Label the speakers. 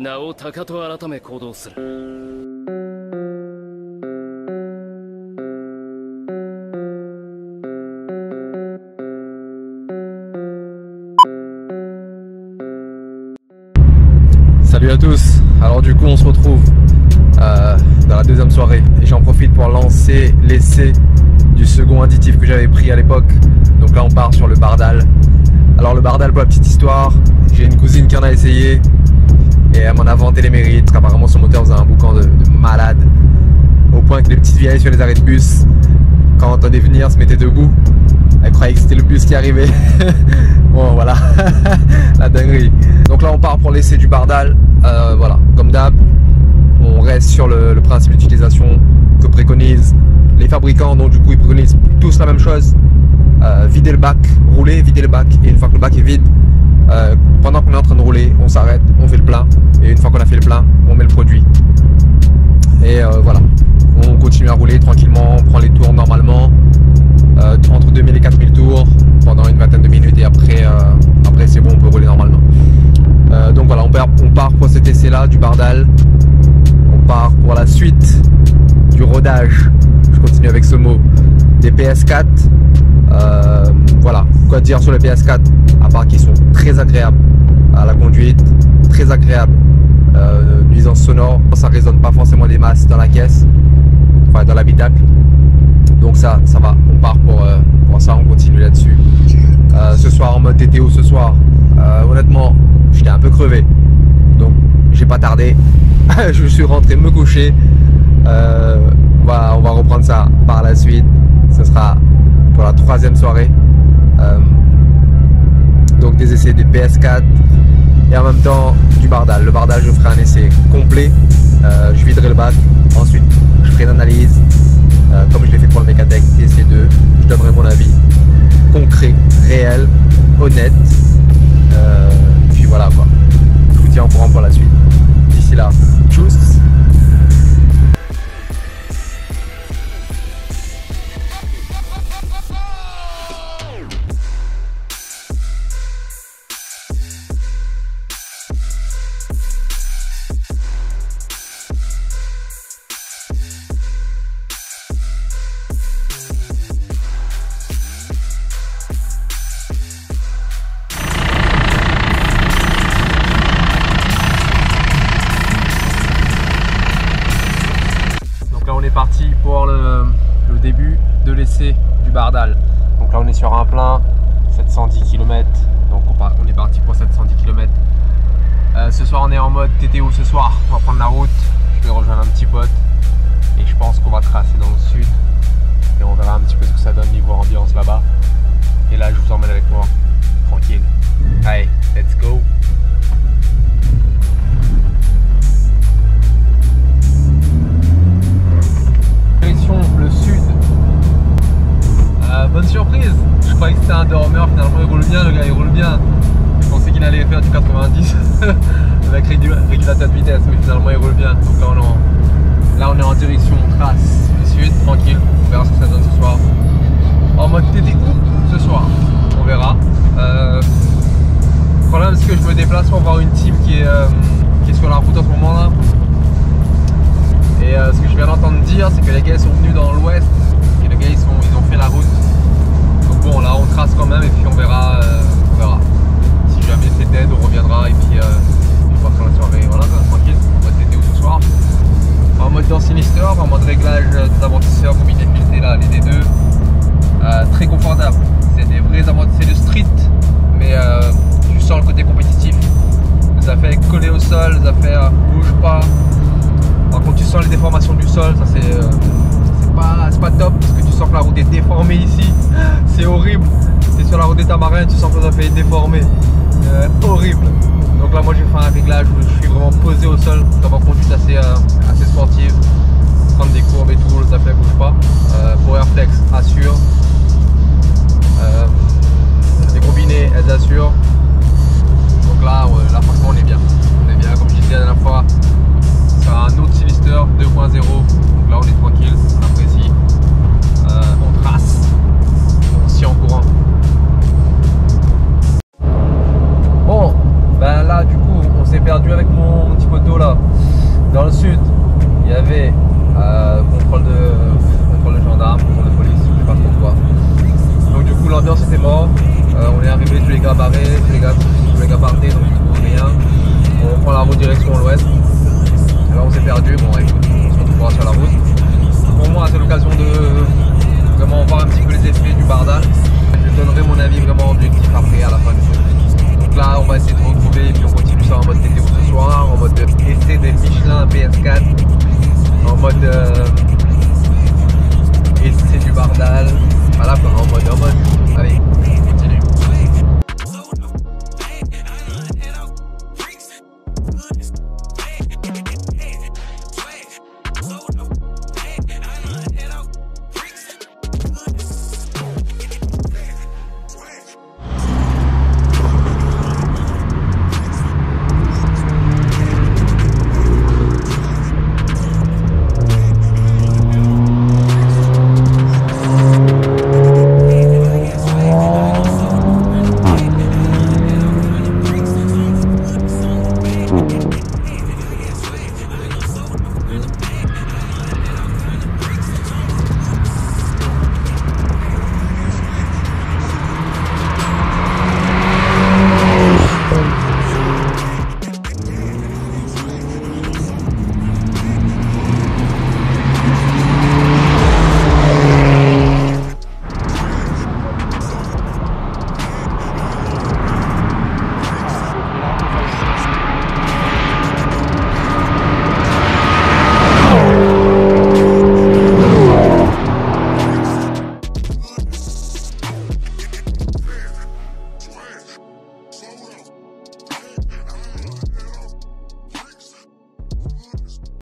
Speaker 1: 名を鷹と改め行動する。
Speaker 2: Salut à tous, alors du coup on se retrouve dans la deuxième soirée et j'en profite pour lancer l'essai du second additif que j'avais pris à l'époque. Donc là on part sur le Bardal. Alors le Bardal, pour la petite histoire, j'ai une cousine qui en a essayé et elle m'en a vanté les mérites. Apparemment son moteur faisait un boucan de malade, au point que les petites vieilles sur les arrêts de bus, quand on entendait venir, se mettaient debout. Elle croyait que c'était le bus qui arrivait. Bon voilà, la dinguerie. Donc là on part pour l'essai du Bardal. Voilà, comme d'hab, on reste sur le principe d'utilisation que préconisent les fabricants. Donc du coup ils préconisent tous la même chose. Vider le bac, rouler, vider le bac, et une fois que le bac est vide, pendant qu'on est en train de rouler, on s'arrête, on fait le plein, et une fois qu'on a fait le plein, on met le produit. Et voilà, on continue à rouler tranquillement, on prend les tours normalement, entre 2000 et 4000 tours pendant une vingtaine de minutes, et après c'est bon, on peut rouler normalement. Donc voilà, on part pour cet essai là du Bardal, on part pour la suite du rodage, je continue avec ce mot, des PS4. Voilà, quoi dire sur les PS4 à part qu'ils sont très agréables à la conduite, très agréables, nuisance sonore, ça résonne pas forcément des masses dans la caisse, enfin dans l'habitacle, donc ça va, on part pour ça, on continue là-dessus. Ce soir en mode TTO, ce soir, honnêtement j'étais un peu crevé, donc j'ai pas tardé, je suis rentré me coucher. Voilà, on va reprendre ça par la suite, ce sera pour la troisième soirée. Donc des essais des PS4 et en même temps du Bardal. Le Bardal, je ferai un essai complet, je viderai le bac, ensuite je ferai une analyse comme je l'ai fait pour le Mecatec TC2, je donnerai mon avis concret, réel, honnête, puis voilà quoi, je vous tiens au courant pour la suite. D'ici là, tchuss. On est parti pour le début de l'essai du Bardal. Donc là on est sur un plein, 710 km, donc on est parti pour 710 km. Ce soir on est en mode TTO, ce soir on va prendre la route, je vais rejoindre un petit pote et je pense qu'on va tracer dans le sud et on verra un petit peu ce que ça donne niveau ambiance là-bas. Et là je vous emmène avec moi, tranquille. Allez, let's go. Le sud. Bonne surprise, je croyais que c'était un dormeur, finalement il roule bien, le gars il roule bien. Je pensais qu'il allait faire du 90 avec régulateur de vitesse, mais finalement il roule bien. Donc là on est en direction trace du sud, tranquille, on verra ce que ça donne ce soir. En mode TTO ce soir, on verra. Le problème c'est que je me déplace pour voir une team qui est sur la route en ce moment là. Et ce que je viens d'entendre dire, c'est que les gars sont venus dans l'ouest et les gars ils ont fait la route. Donc bon, là on trace quand même et puis on verra. Si jamais c'est dead, on reviendra et puis on va faire la soirée. Voilà, tranquille, on va TTO ce soir. En mode dans Sinister, en mode réglage des amortisseurs combinés de GT là, les D2. Très confortable. C'est des vrais amortisseurs, c'est du street, mais tu sens le côté compétitif. Ça fait coller au sol, ça fait bouge pas. Par contre tu sens les déformations du sol, ça c'est pas top parce que tu sens que la route est déformée ici, c'est horrible. Tu es sur la route des Tamarins, tu sens que ça fait déformé, horrible. Donc là moi j'ai fait un réglage où je suis vraiment posé au sol, comme en conduite assez sportive, prendre des courbes et tout, ça fait bouge pas. Powerflex assure, les combinés elles assurent. Donc là franchement on est bien, comme je disais la dernière fois. C'est un autre Sinister 2.0, donc là on est tranquille, on apprécie, on trace, on s'y en courant. Bon, ben là du coup on s'est perdu avec mon petit pote Ensuite, il y avait contrôle de gendarme, contrôle de police, je sais pas trop quoi. Donc du coup l'ambiance était mort. On est arrivé, tous les gars barrés, tous les gars partés, donc du coup rien. On prend la route direction l'ouest. Là on s'est perdu, bon écoute, on se retrouvera sur la route. Pour moi c'est l'occasion de vraiment voir un petit peu les effets du bardage. Je donnerai mon avis vraiment objectif après à la fin du jeu. Donc là on va essayer de retrouver et puis on continue ça en mode TTO ce soir, en mode essai des Michelin PS4, en mode